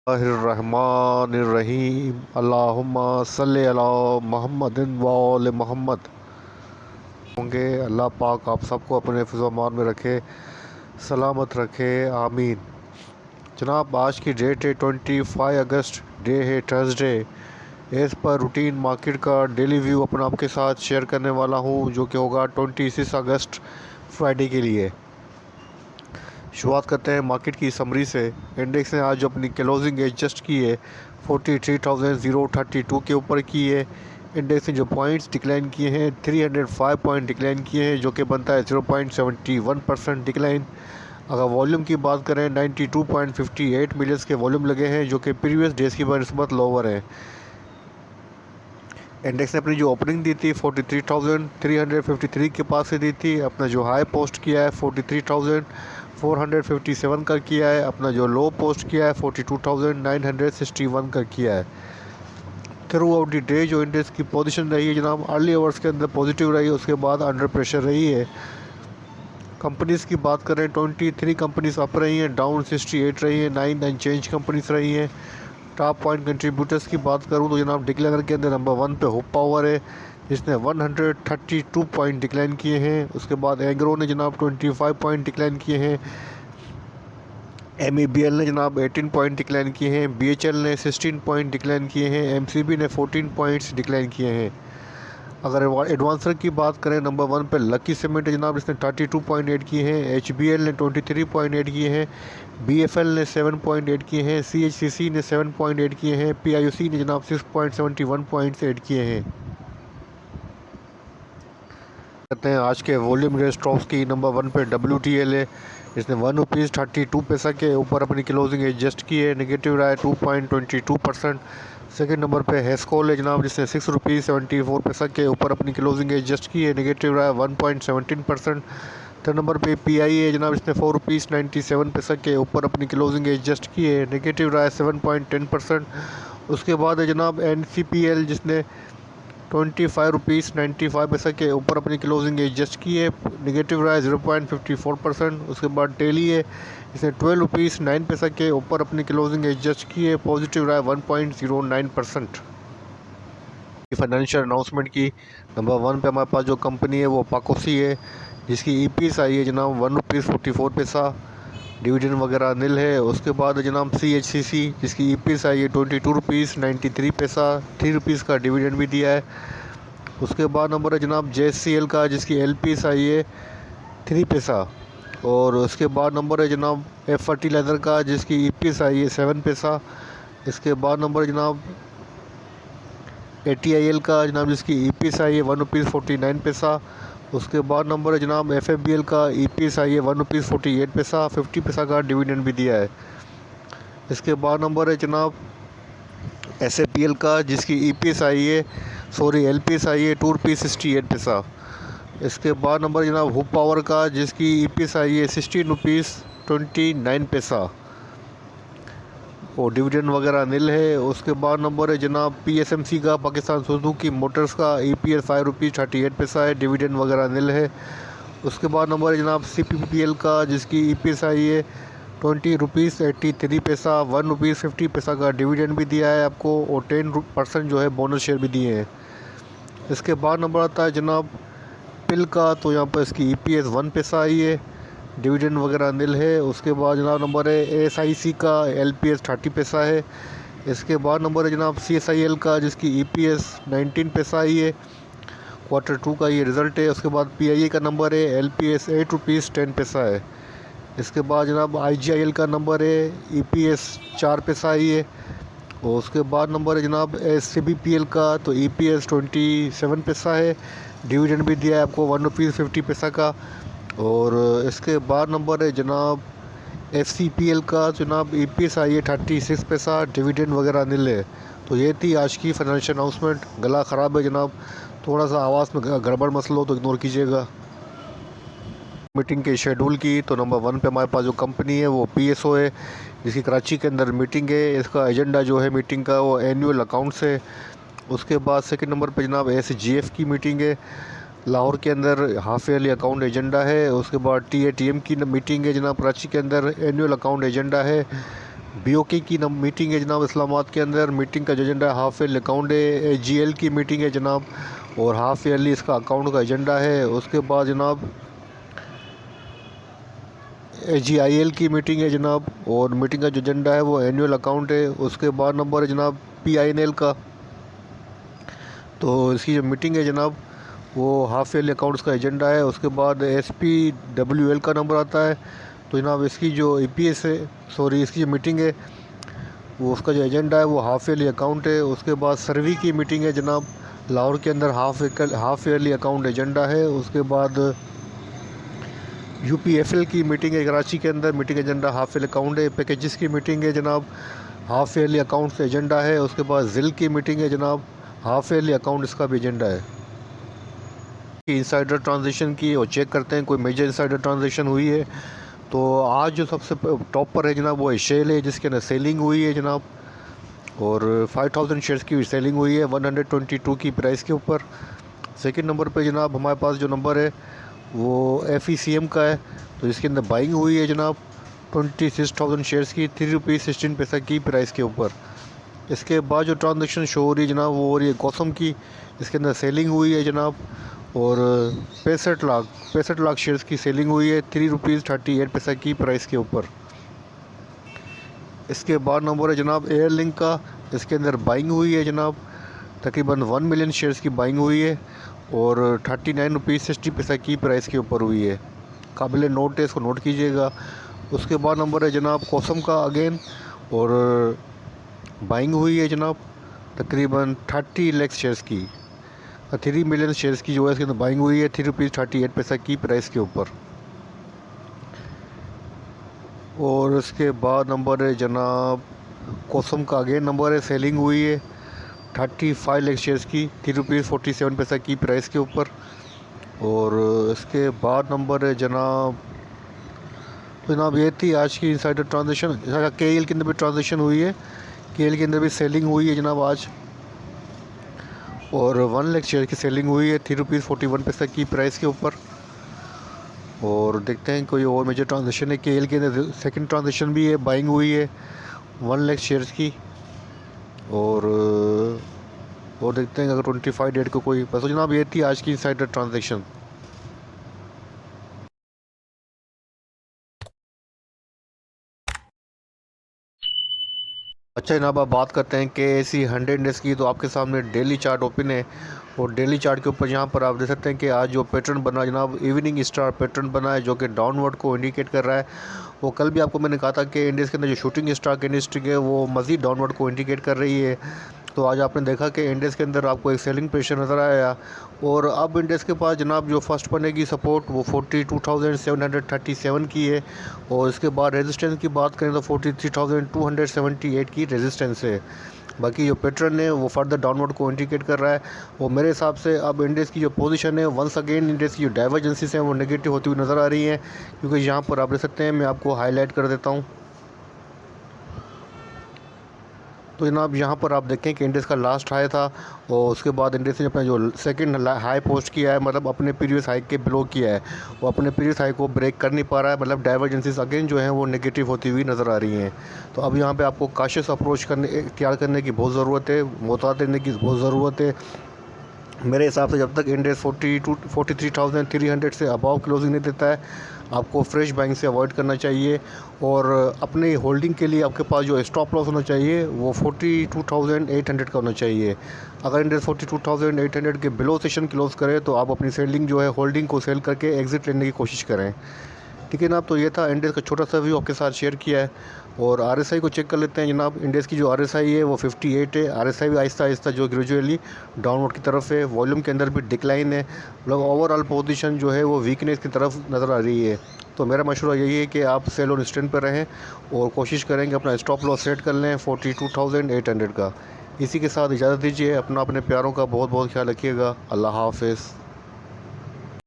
रहमानिर्रहीम अल्लाहुम्मा सल्लि अला मुहम्मदिन व आले मोहम्मद। होंगे अल्लाह पाक आप सबको अपने हिफ्ज़-ओ-अमान में रखे, सलामत रखे, आमीन। जनाब आज की डेट है 25 अगस्त, डे है Thursday. As per routine market का डेली व्यू अपना आपके साथ शेयर करने वाला हूँ, जो कि होगा 26 अगस्त फ्राइडे के लिए। शुरुआत करते हैं मार्केट की समरी से। इंडेक्स ने आज अपनी क्लोजिंग एडजस्ट की है 43,032 के ऊपर की है। इंडेक्स ने जो पॉइंट्स डिक्लाइन किए हैं 305 पॉइंट डिक्लाइन किए हैं, जो कि बनता है 0.71% डिक्लाइन। अगर वॉल्यूम की बात करें 92.58 मिलियंस के वॉल्यूम लगे हैं, जो कि प्रीवियस डेज की बनस्बत लोअर है। इंडेक्स ने अपनी जो ओपनिंग दी थी 43,353 के पास से दी थी। अपना जो हाई पोस्ट किया है 43,457 का किया है। अपना जो लो पोस्ट किया है 42,961 का किया है। थ्रू आउट द डे जो इंडेक्स की पोजीशन रही है जनाब, अर्ली आवर्स के अंदर पॉजिटिव रही है, उसके बाद अंडर प्रेशर रही है। कंपनीज़ की बात करें 23 कंपनीज अप रही हैं, डाउन 68 रही हैं, 9 अनचेंज कंपनीज रही हैं। टॉप पॉइंट कंट्रीब्यूटर्स की बात करूं तो जनाब डिक्लाइनर के अंदर नंबर 1 पे हुप पावर है, जिसने 132 पॉइंट डिक्लाइन किए हैं। उसके बाद एग्रो ने जनाब 25 पॉइंट डिक्लाइन किए हैं। MEBL ने जनाब 18 पॉइंट डिक्लाइन किए हैं। BHL ने 16 पॉइंट डिक्लाइन किए हैं। MCB ने 14 पॉइंट्स डिक्लाइन किए हैं। अगर एडवांसर की बात करें नंबर 1 पे लकी सीमेंट है जनाब, इसने 32 पॉइंट ऐड किए हैं। HBL ने 23 पॉइंट ऐड किए हैं। BFL ने 7 पॉइंट ऐड किए हैं। CHCC ने 7 पॉइंट ऐड किए हैं। PIOC ने जनाब 6.71 पॉइंट्स ऐड किए हैं। कहते हैं आज के वॉल्यूम रेस स्टॉक्स की नंबर 1 पे WTL है, इसने ₹1.32 के ऊपर अपनी क्लोजिंग एडजस्ट की है, नेगेटिव रहा है 2.22%। सेकंड नंबर पे हेस्कोल है जनाब, जिसने ₹6.74 के ऊपर अपनी क्लोजिंग एडजस्ट की है, नेगेटिव रहा है 1.17%। थर्ड नंबर पे PI है जनाब, इसने ₹4.97 के ऊपर अपनी क्लोजिंग एडजस्ट की है, नेगेटिव रहा है 7.10%। उसके बाद है जनाब NCPL, जिसने ₹25.95 के ऊपर अपनी क्लोजिंग एडजस्ट की है, नेगेटिव रहा है 0.54%। उसके बाद टेली है, इसने ₹12.09 के ऊपर अपनी क्लोजिंग एडजस्ट की है, पॉजिटिव रहा है 1.09%। फाइनेंशियल अनाउंसमेंट की नंबर 1 पे हमारे पास जो कंपनी है वो पाकोसी है, जिसकी EPS आई है जनाब ₹1.44, डिविडेंड वगैरह नील है। उसके बाद जनाब CHCC, जिसकी EPS आई है ₹22.93, ₹3 का डिविडेंड भी दिया है। उसके बाद नंबर है जनाब JSCL का, जिसकी LPS आई है ₹3। और उसके बाद नंबर है जनाब F फर्टिलाइज़र का, जिसकी EPS आई है ₹7। इसके बाद नंबर है जनाब ATIL का जनाब, जिसकी EPS आई है ₹1.49। उसके बाद नंबर है जनाब FFBL का, EPS आई है ₹1.48, ₹50 का डिविडेंड भी दिया है। इसके बाद नंबर है जनाब SAPL का, जिसकी EPS आई है LPS आई है ₹2.68। इसके बाद नंबर जनाब हुप पावर का, जिसकी EPS आई है ₹16.29 और डिविडेंड वगैरह नील है। उसके बाद नंबर है जनाब PSMC का, पाकिस्तान सुजुकी मोटर्स का, EPS ₹5.38 है, डिविडेंड वगैरह नील है। उसके बाद नंबर है जनाब CPPL का, जिसकी EPS आई है ₹20.83, ₹1.50 का डिविडेंड भी दिया है आपको, और 10% जो है बोनस शेयर भी दिए हैं। इसके बाद नंबर आता है जनाब पिल का, तो यहाँ पर इसकी EPS ₹1 आई है, डिविडेंड वगैरह नील है। उसके बाद जनाब नंबर है ASIC का, LPS ₹30 है। इसके बाद नंबर है जनाब CSIL का, जिसकी EPS ₹19 आई है, Q2 का ये रिज़ल्ट है। उसके बाद PIA का नंबर है, LPS ₹8.10 है। इसके बाद जनाब IGIL का नंबर है, EPS ₹4 आई है। और उसके बाद नंबर है जनाब CBPL का, तो EPS ₹27 है, डिविडेंड भी दिया है आपको ₹1.50 का। और इसके बाद नंबर है जनाब FCPL का, जनाब EPS आई है ₹36, डिविडेंड वगैरह नील है। तो ये थी आज की फाइनेंशियल अनाउंसमेंट। गला ख़राब है जनाब, थोड़ा सा आवाज़ में गड़बड़ मसला हो तो इग्नोर कीजिएगा। मीटिंग के शेड्यूल की तो नंबर 1 पे हमारे पास जो कंपनी है वो PSO है, जिसकी कराची के अंदर मीटिंग है। इसका एजेंडा जो है मीटिंग का वो एनुअल अकाउंट्स है। उसके बाद सेकंड नंबर पे जनाब SGF की मीटिंग है, लाहौर के अंदर हाफ ईयरली अकाउंट एजेंडा है। उसके बाद TATM की मीटिंग है जनाब, कराची के अंदर एनुअल अकाउंट एजेंडा है। बीओके की मीटिंग है जनाब इस्लामाबाद के अंदर। मीटिंग का जो एजेंडा है हाफ ईयरली अकाउंट है। जीएल की मीटिंग है जनाब और हाफ ईयरली इसका अकाउंट का एजेंडा है। उसके बाद जनाब जीआईएल की मीटिंग है जनाब और मीटिंग का जो एजेंडा है वो एनुअल अकाउंट है। उसके बाद नंबर है जनाब पीआईएनएल का। तो इसकी जो मीटिंग है जनाब वो हाफ ईयरली अकाउंट्स का एजेंडा है। उसके बाद एसपीडब्ल्यूएल का नंबर आता है। तो जनाब इसकी जो ईपीएस है इसकी जो मीटिंग है वो उसका जो एजेंडा है वो हाफ ईयरली अकाउंट है। उसके बाद सर्वी की मीटिंग है जनाब लाहौर के अंदर, हाफ ईयरली अकाउंट एजेंडा है। उसके बाद यूपीएफएल की मीटिंग है कराची के अंदर, meeting agenda half yearly account है। पैकेजेस की मीटिंग है जनाब हाफ ईयरली अकाउंट्स एजेंडा है। उसके बाद जिल की मीटिंग है जनाब हाफ ईयरली अकाउंट इसका भी एजेंडा है। इंसाइडर ट्रांजेक्शन की और चेक करते हैं कोई मेजर इंसाइडर ट्रांजेक्शन हुई है। तो आज जो सबसे टॉप पर है जनाब वो शेल है जिसके अंदर सेलिंग हुई है जनाब और 5000 शेयर्स की सेलिंग हुई है 122 की प्राइस के ऊपर। सेकंड नंबर पे जनाब हमारे पास जो नंबर है वो FECM का है। तो इसके अंदर बाइंग हुई है जनाब 26,000 शेयर्स की 3 रुपये 16 पैसा की प्राइस के ऊपर। इसके बाद जो ट्रांजेक्शन शो हो रही है जनाब वो हो रही है गौसम की। इसके अंदर सेलिंग हुई है जनाब और 65 लाख शेयर्स की सेलिंग हुई है 3 रुपये 38 पैसा की प्राइस के ऊपर। इसके बाद नंबर है जनाब एयरलिंक का। इसके अंदर बाइंग हुई है जनाब तकरीबन 1 मिलियन शेयर्स की बाइंग हुई है और 39 रुपये 60 पैसा की प्राइस के ऊपर हुई है। काबिल नोट है, इसको नोट कीजिएगा। उसके बाद नंबर है जनाब कोसम का अगेन और बाइंग हुई है जनाब तकरीबन 30 लाख शेयर्स की, 3 मिलियन शेयर्स की जो है इसके अंदर बाइंग हुई है 3 रुपये 38 पैसा की प्राइस के ऊपर। और उसके बाद नंबर है जनाब कोसम का अगेन नंबर है सेलिंग हुई है 35 लाख शेयर्स की 3 रुपये 47 पैसा की प्राइस के ऊपर। और इसके बाद नंबर है जनाब ये थी आज की इंसाइडर ट्रांजेक्शन। KL के अंदर भी ट्रांजेक्शन हुई है, KL के अंदर भी सेलिंग हुई है जनाब आज और 1 लाख शेयर की सेलिंग हुई है 3 रुपये 41 पैसा की प्राइस के ऊपर। और देखते हैं कोई और मेजर ट्रांजेक्शन है। KL के अंदर सेकंड ट्रांजेक्शन भी है, बाइंग हुई है 1 लाख शेयर्स की और देखते हैं अगर 25 डेट को कोई बस। तो जनाब ये थी आज की इंसाइडर ट्रांजेक्शन। अच्छा जनाब आप बात करते हैं KSE 100 इंडेक्स की। तो आपके सामने डेली चार्ट ओपन है और डेली चार्ट के ऊपर यहाँ पर आप देख सकते हैं कि आज जो पैटर्न बना जनाब इवनिंग स्टार पैटर्न बना है जो कि डाउनवर्ड को इंडिकेट कर रहा है। वो कल भी आपको मैंने कहा था कि इंडेक्स के अंदर जो शूटिंग स्टार कैंडलस्टिक है वो मज़ीद डाउनवर्ड को इंडिकेट कर रही है। तो आज आपने देखा कि इंडेक्स के अंदर आपको एक सेलिंग प्रेशर नज़र आया और अब इंडेक्स के पास जनाब जो फर्स्ट बनेगी सपोर्ट वो 42,737 की है और इसके बाद रेजिस्टेंस की बात करें तो 43,278 की रेजिस्टेंस है। बाकी जो पैटर्न है वो फर्दर डाउनवर्ड को इंडिकेट कर रहा है और मेरे हिसाब से अब इंडेक्स की जो पोजीशन है वंस अगेन इंडेक्स की जो डाइवर्जेंसीज हैं वो नेगेटिव होती हुई नज़र आ रही हैं। क्योंकि यहाँ पर आप देख सकते हैं, मैं आपको हाईलाइट कर देता हूँ। तो जनाब यहाँ पर आप देखें कि इंडेक्स का लास्ट हाई था और उसके बाद इंडेक्स ने अपना जो सेकंड हाई पोस्ट किया है, मतलब अपने प्रीवियस हाई के बिलो किया है, वो अपने प्रीवियस हाई को ब्रेक कर नहीं पा रहा है। मतलब डाइवर्जेंसीज अगेन जो हैं वो नेगेटिव होती हुई नज़र आ रही हैं। तो अब यहाँ पे आपको काशियस अप्रोच इख्तियार करने की बहुत ज़रूरत है, मोहतात रहने की बहुत ज़रूरत है। मेरे हिसाब से जब तक इंडेक्स 43,300 से अबाव क्लोजिंग नहीं देता है आपको फ्रेश बाइंग से अवॉइड करना चाहिए और अपनी होल्डिंग के लिए आपके पास जो स्टॉप लॉस होना चाहिए वो 42,800 का होना चाहिए। अगर इंडेक्स 42,800 के बिलो सेशन क्लोज करे तो आप अपनी सेलिंग जो है होल्डिंग को सेल करके एग्ज़िट लेने की कोशिश करें। ठीक है जनाब। तो ये था इंडेक्स का छोटा सा व्यू आपके साथ शेयर किया है और RSI को चेक कर लेते हैं जनाब। इंडेक्स की जो RSI है वो 58 है। RSI भी आहिस्ता आहिस्ता जो ग्रेजुअली डाउनवर्ड की तरफ है। वॉल्यूम के अंदर भी डिक्लाइन है, मतलब ओवरऑल पोजीशन जो है वो वीकनेस की तरफ नज़र आ रही है। तो मेरा मशवरा यही है कि आप सेल ऑन स्टैंड पर रहें और कोशिश करें कि अपना स्टॉप लॉस सेट कर लें 42,800 का। इसी के साथ इजाज़त दीजिए। अपने प्यारों का बहुत बहुत ख्याल रखिएगा। अल्लाह हाफ़िज़।